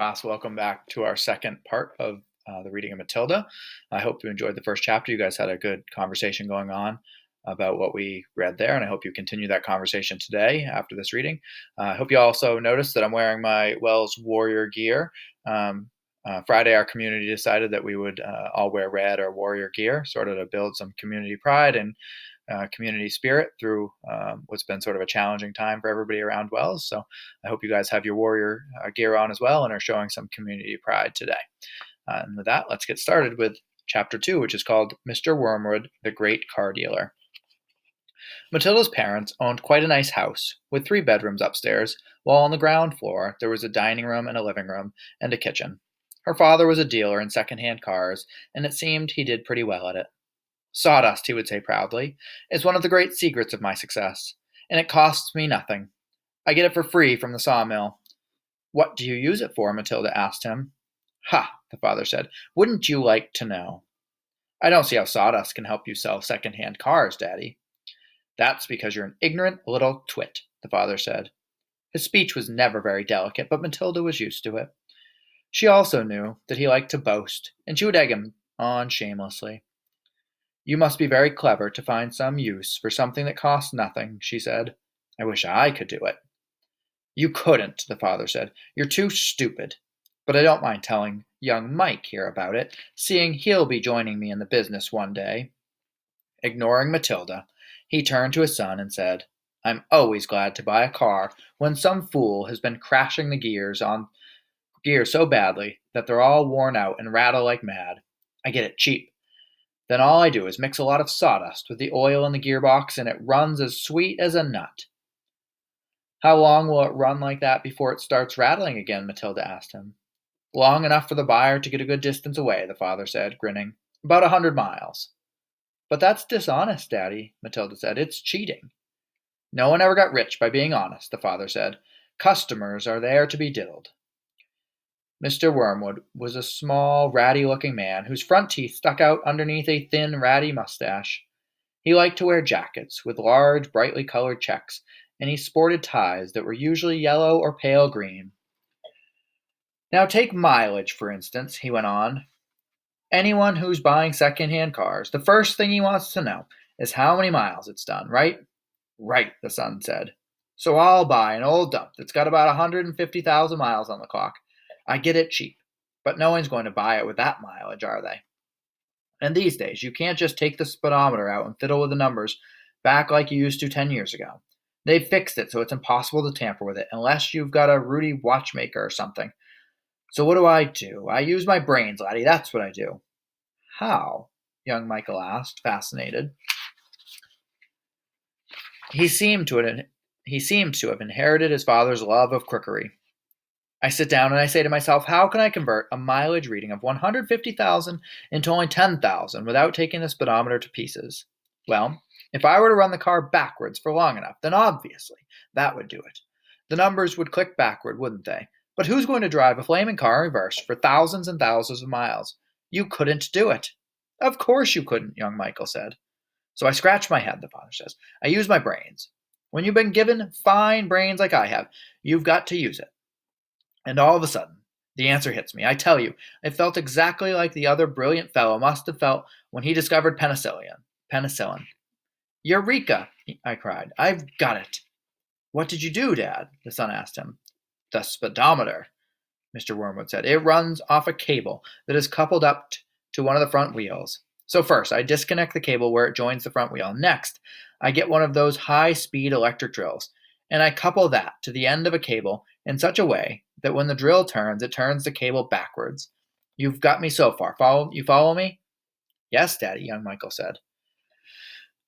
Class, welcome back to our second part of the reading of Matilda. I hope you enjoyed the first chapter. You guys had a good conversation going on about what we read there, and I hope you continue that conversation today after this reading. I hope you also noticed that I'm wearing my Wells Warrior gear. Friday, our community decided that we would all wear red or warrior gear, sort of to build some community pride and community spirit through what's been sort of a challenging time for everybody around Wells. So I hope you guys have your warrior gear on as well and are showing some community pride today. And with that, let's get started with chapter 2, which is called Mr. Wormwood, the Great Car Dealer. Matilda's parents owned quite a nice house with 3 bedrooms upstairs, while on the ground floor there was a dining room and a living room and a kitchen. Her father was a dealer in second-hand cars, and it seemed he did pretty well at it. Sawdust, he would say proudly, is one of the great secrets of my success, and it costs me nothing. I get it for free from the sawmill. What do you use it for? Matilda asked him. Ha, the father said. Wouldn't you like to know? I don't see how sawdust can help you sell second-hand cars, Daddy. That's because you're an ignorant little twit, the father said. His speech was never very delicate, but Matilda was used to it. She also knew that he liked to boast, and she would egg him on shamelessly. You must be very clever to find some use for something that costs nothing, she said. I wish I could do it. You couldn't, the father said. You're too stupid. But I don't mind telling young Mike here about it, seeing he'll be joining me in the business one day. Ignoring Matilda, he turned to his son and said, I'm always glad to buy a car when some fool has been crashing the gears so badly that they're all worn out and rattle like mad. I get it cheap. Then all I do is mix a lot of sawdust with the oil in the gearbox and it runs as sweet as a nut. How long will it run like that before it starts rattling again? Matilda asked him. Long enough for the buyer to get a good distance away, the father said, grinning. About 100 miles. But that's dishonest, Daddy, Matilda said. It's cheating. No one ever got rich by being honest, the father said. Customers are there to be diddled. Mr. Wormwood was a small, ratty-looking man whose front teeth stuck out underneath a thin, ratty mustache. He liked to wear jackets with large, brightly colored checks, and he sported ties that were usually yellow or pale green. Now take mileage, for instance, he went on. Anyone who's buying second-hand cars, the first thing he wants to know is how many miles it's done, right? Right, the son said. So I'll buy an old dump that's got about 150,000 miles on the clock. I get it cheap, but no one's going to buy it with that mileage, are they? And these days, you can't just take the speedometer out and fiddle with the numbers back like you used to 10 years ago. They've fixed it so it's impossible to tamper with it unless you've got a Rudy watchmaker or something. So what do? I use my brains, laddie, that's what I do. How? Young Michael asked, fascinated. He seemed to have inherited his father's love of crookery. I sit down and I say to myself, how can I convert a mileage reading of 150,000 into only 10,000 without taking the speedometer to pieces? Well, if I were to run the car backwards for long enough, then obviously that would do it. The numbers would click backward, wouldn't they? But who's going to drive a flaming car in reverse for thousands and thousands of miles? You couldn't do it. Of course you couldn't, young Michael said. So I scratch my head, the father says. I use my brains. When you've been given fine brains like I have, you've got to use it. And all of a sudden, the answer hits me. I tell you, I felt exactly like the other brilliant fellow must have felt when he discovered penicillin. Eureka! I cried. I've got it. What did you do, Dad? The son asked him. The speedometer, Mr. Wormwood said. It runs off a cable that is coupled up to one of the front wheels. So first, I disconnect the cable where it joins the front wheel. Next, I get one of those high-speed electric drills, and I couple that to the end of a cable in such a way that when the drill turns, it turns the cable backwards. You've got me so far. You follow me? Yes, Daddy, young Michael said.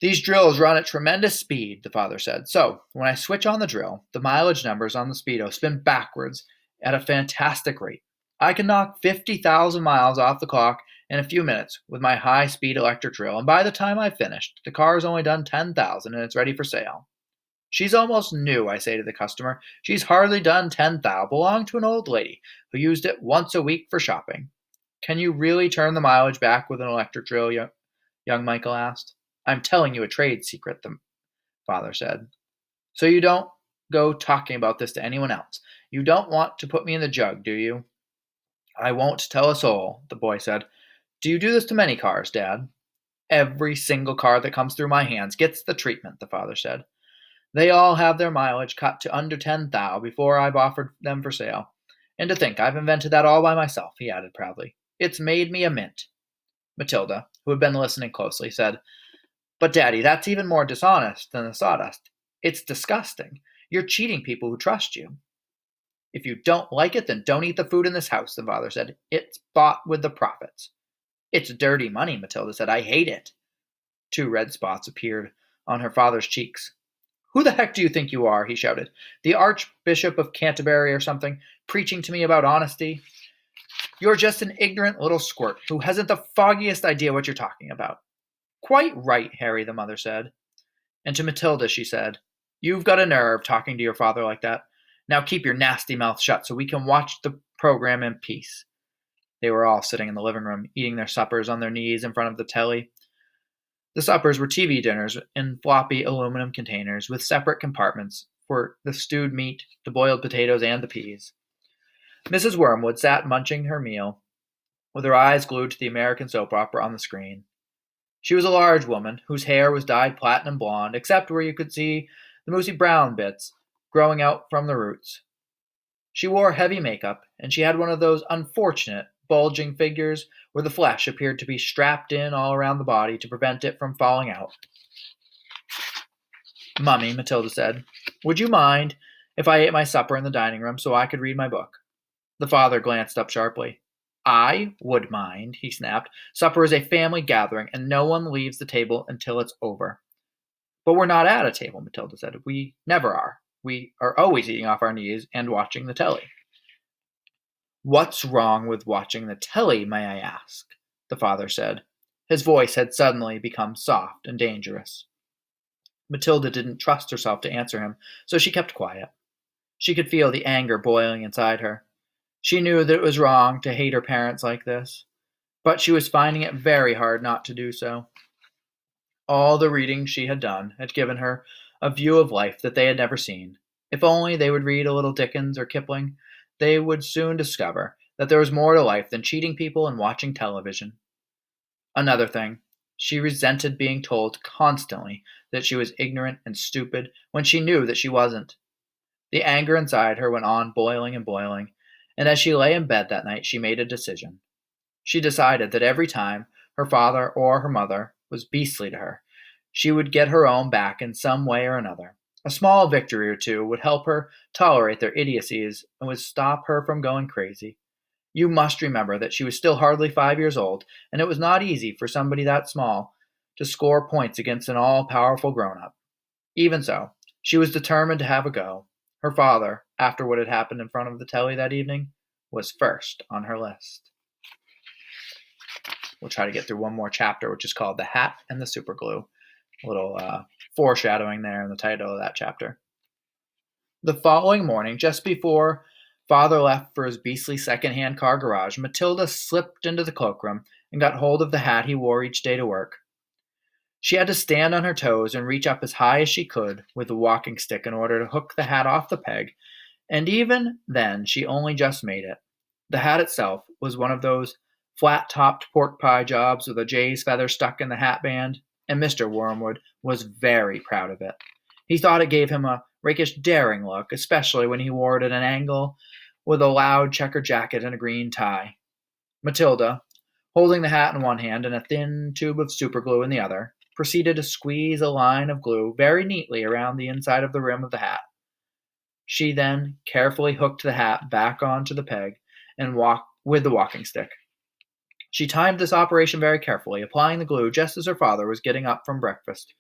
These drills run at tremendous speed, the father said. So, when I switch on the drill, the mileage numbers on the speedo spin backwards at a fantastic rate. I can knock 50,000 miles off the clock in a few minutes with my high-speed electric drill, and by the time I've finished, the car's only done 10,000 and it's ready for sale. She's almost new, I say to the customer. She's hardly done 10,000. Belonged to an old lady who used it once a week for shopping. Can you really turn the mileage back with an electric drill, young Michael asked. I'm telling you a trade secret, the father said. So you don't go talking about this to anyone else. You don't want to put me in the jug, do you? I won't tell a soul, the boy said. Do you do this to many cars, Dad? Every single car that comes through my hands gets the treatment, the father said. They all have their mileage cut to under 10 thou before I've offered them for sale. And to think I've invented that all by myself, he added proudly. It's made me a mint. Matilda, who had been listening closely, said, But, Daddy, that's even more dishonest than the sawdust. It's disgusting. You're cheating people who trust you. If you don't like it, then don't eat the food in this house, the father said. It's bought with the profits. It's dirty money, Matilda said. I hate it. 2 red spots appeared on her father's cheeks. Who the heck do you think you are? He shouted. The Archbishop of Canterbury or something, preaching to me about honesty? You're just an ignorant little squirt who hasn't the foggiest idea what you're talking about. Quite right, Harry, the mother said. And to Matilda she said, You've got a nerve talking to your father like that. Now keep your nasty mouth shut so we can watch the program in peace. They were all sitting in the living room, eating their suppers on their knees in front of the telly. The suppers were TV dinners in floppy aluminum containers with separate compartments for the stewed meat, the boiled potatoes, and the peas. Mrs. Wormwood sat munching her meal, with her eyes glued to the American soap opera on the screen. She was a large woman, whose hair was dyed platinum blonde, except where you could see the moosey brown bits growing out from the roots. She wore heavy makeup, and she had one of those unfortunate, bulging figures where the flesh appeared to be strapped in all around the body to prevent it from falling out. Mummy, Matilda said, would you mind if I ate my supper in the dining room so I could read my book? The father glanced up sharply. I would mind, he snapped. Supper is a family gathering, and no one leaves the table until it's over. But we're not at a table, Matilda said. We never are. We are always eating off our knees and watching the telly. What's wrong with watching the telly, may I ask? The father said. His voice had suddenly become soft and dangerous. Matilda didn't trust herself to answer him, so she kept quiet. She could feel the anger boiling inside her. She knew that it was wrong to hate her parents like this, but she was finding it very hard not to do so. All the reading she had done had given her a view of life that they had never seen. If only they would read a little Dickens or Kipling, they would soon discover that there was more to life than cheating people and watching television. Another thing, she resented being told constantly that she was ignorant and stupid when she knew that she wasn't. The anger inside her went on boiling and boiling, and as she lay in bed that night, she made a decision. She decided that every time her father or her mother was beastly to her, she would get her own back in some way or another. A small victory or two would help her tolerate their idiocies and would stop her from going crazy. You must remember that she was still hardly 5 years old, and it was not easy for somebody that small to score points against an all-powerful grown-up. Even so, she was determined to have a go. Her father, after what had happened in front of the telly that evening, was first on her list. We'll try to get through one more chapter, which is called The Hat and the Superglue. A little foreshadowing there in the title of that chapter. The following morning, just before Father left for his beastly second-hand car garage, Matilda slipped into the cloakroom and got hold of the hat he wore each day to work. She had to stand on her toes and reach up as high as she could with the walking stick in order to hook the hat off the peg, and even then she only just made it. The hat itself was one of those flat-topped pork pie jobs with a jay's feather stuck in the hat band, and Mr. Wormwood was very proud of it. He thought it gave him a rakish, daring look, especially when he wore it at an angle with a loud checkered jacket and a green tie. Matilda, holding the hat in one hand and a thin tube of superglue in the other, proceeded to squeeze a line of glue very neatly around the inside of the rim of the hat. She then carefully hooked the hat back onto the peg and walked with the walking stick. She timed this operation very carefully, applying the glue just as her father was getting up from breakfast.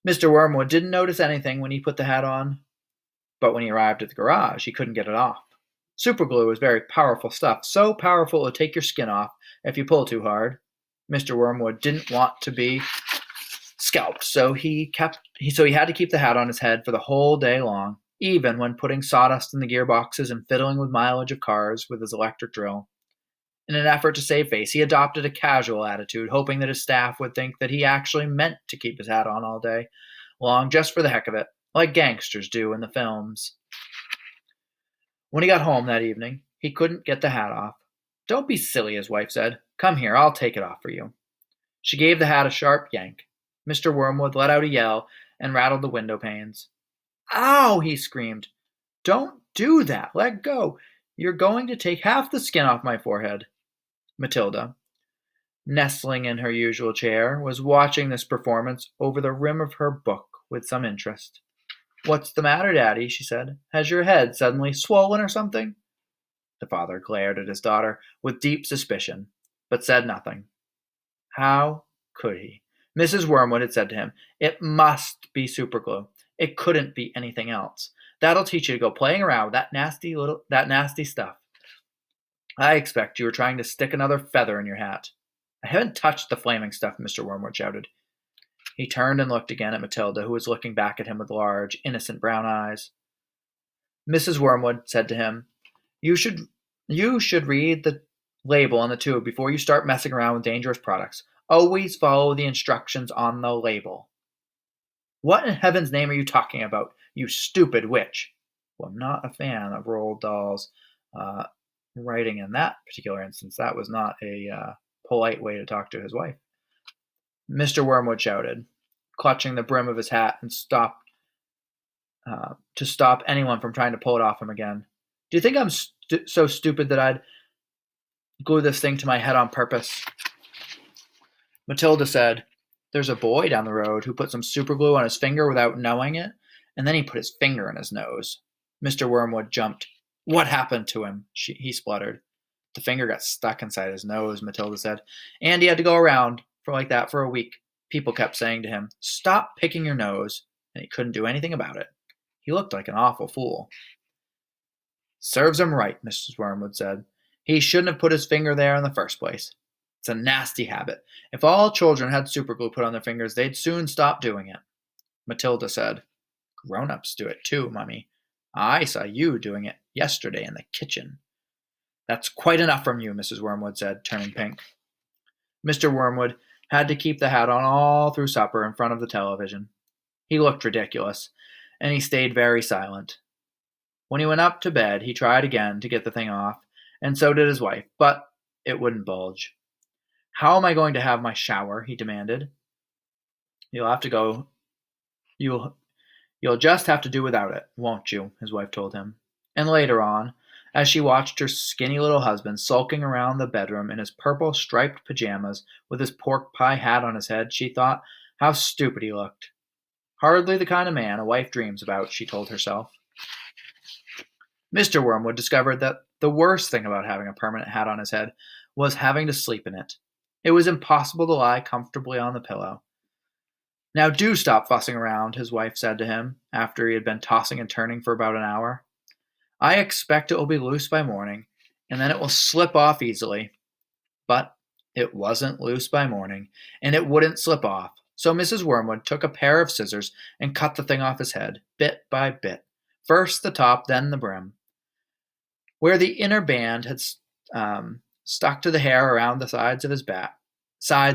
Mr. Wormwood didn't notice anything when he put the hat on, but when he arrived at the garage, he couldn't get it off. Superglue is very powerful stuff, so powerful it'll take your skin off if you pull too hard. Mr. Wormwood didn't want to be scalped, so he had to keep the hat on his head for the whole day long, even when putting sawdust in the gearboxes and fiddling with mileage of cars with his electric drill. In an effort to save face, he adopted a casual attitude, hoping that his staff would think that he actually meant to keep his hat on all day long just for the heck of it, like gangsters do in the films. When he got home that evening, He couldn't get the hat off. "Don't be silly," his wife said. "Come here, I'll take it off for you." She gave the hat a sharp yank. Mr. Wormwood let out a yell and rattled the window panes. "Ow!" he screamed. "Don't do that. Let go. You're going to take half the skin off my forehead." Matilda, nestling in her usual chair, was watching this performance over the rim of her book with some interest. "What's the matter, Daddy?" she said. "Has your head suddenly swollen or something?" The father glared at his daughter with deep suspicion, but said nothing. How could he? Mrs. Wormwood had said to him, "It must be superglue. It couldn't be anything else. That'll teach you to go playing around with that nasty stuff. I expect you were trying to stick another feather in your hat." "I haven't touched the flaming stuff," Mr. Wormwood shouted. He turned and looked again at Matilda, who was looking back at him with large, innocent brown eyes. Mrs. Wormwood said to him, You should read the label on the tube before you start messing around with dangerous products. Always follow the instructions on the label." "What in heaven's name are you talking about, you stupid witch?" Well, I'm not a fan of Roald Dahl's writing in that particular instance. That was not a polite way to talk to his wife. Mr. Wormwood shouted, clutching the brim of his hat and to stop anyone from trying to pull it off him again. "Do you think I'm so stupid that I'd glue this thing to my head on purpose?" Matilda said, "There's a boy down the road who put some superglue on his finger without knowing it, and then he put his finger in his nose." Mr. Wormwood jumped. "What happened to him?" he spluttered. "The finger got stuck inside his nose," Matilda said, "and he had to go around like that for a week. People kept saying to him, 'Stop picking your nose,' and he couldn't do anything about it. He looked like an awful fool." "Serves him right," Mrs. Wormwood said. "He shouldn't have put his finger there in the first place. It's a nasty habit. If all children had superglue put on their fingers, they'd soon stop doing it." Matilda said, "Grown-ups do it too, Mummy. I saw you doing it yesterday in the kitchen." "That's quite enough from you," Mrs. Wormwood said, turning pink. Mr. Wormwood had to keep the hat on all through supper in front of the television. He looked ridiculous, and he stayed very silent. When he went up to bed, he tried again to get the thing off, and so did his wife, but it wouldn't budge. "How am I going to have my shower?" he demanded. "You'll have to go. You'll just have to do without it, won't you?" his wife told him. And later on, as she watched her skinny little husband sulking around the bedroom in his purple striped pajamas with his pork pie hat on his head, she thought how stupid he looked. Hardly the kind of man a wife dreams about, she told herself. Mr. Wormwood discovered that the worst thing about having a permanent hat on his head was having to sleep in it. It was impossible to lie comfortably on the pillow. "Now do stop fussing around," his wife said to him, after he had been tossing and turning for about an hour. "I expect it will be loose by morning, and then it will slip off easily." But it wasn't loose by morning, and it wouldn't slip off, so Mrs. Wormwood took a pair of scissors and cut the thing off his head, bit by bit, first the top, then the brim. Where the inner band had stuck to the hair around the sides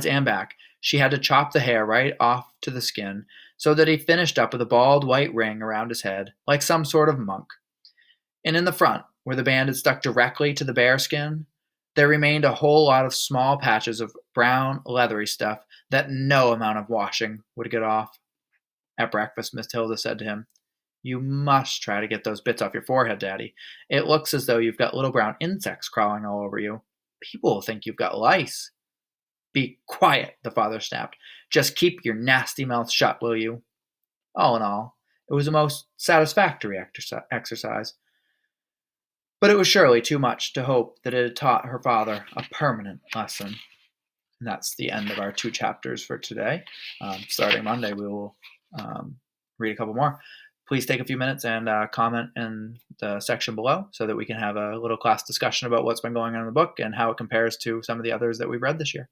and back, she had to chop the hair right off to the skin, so that he finished up with a bald white ring around his head, like some sort of monk. And in the front, where the band had stuck directly to the bare skin, there remained a whole lot of small patches of brown, leathery stuff that no amount of washing would get off. At breakfast, Matilda said to him, "You must try to get those bits off your forehead, Daddy. It looks as though you've got little brown insects crawling all over you. People will think you've got lice." "Be quiet," the father snapped. "Just keep your nasty mouth shut, will you?" All in all, it was a most satisfactory exercise. But it was surely too much to hope that it had taught her father a permanent lesson. And that's the end of our 2 chapters for today. Starting Monday, we will read a couple more. Please take a few minutes and comment in the section below so that we can have a little class discussion about what's been going on in the book and how it compares to some of the others that we've read this year.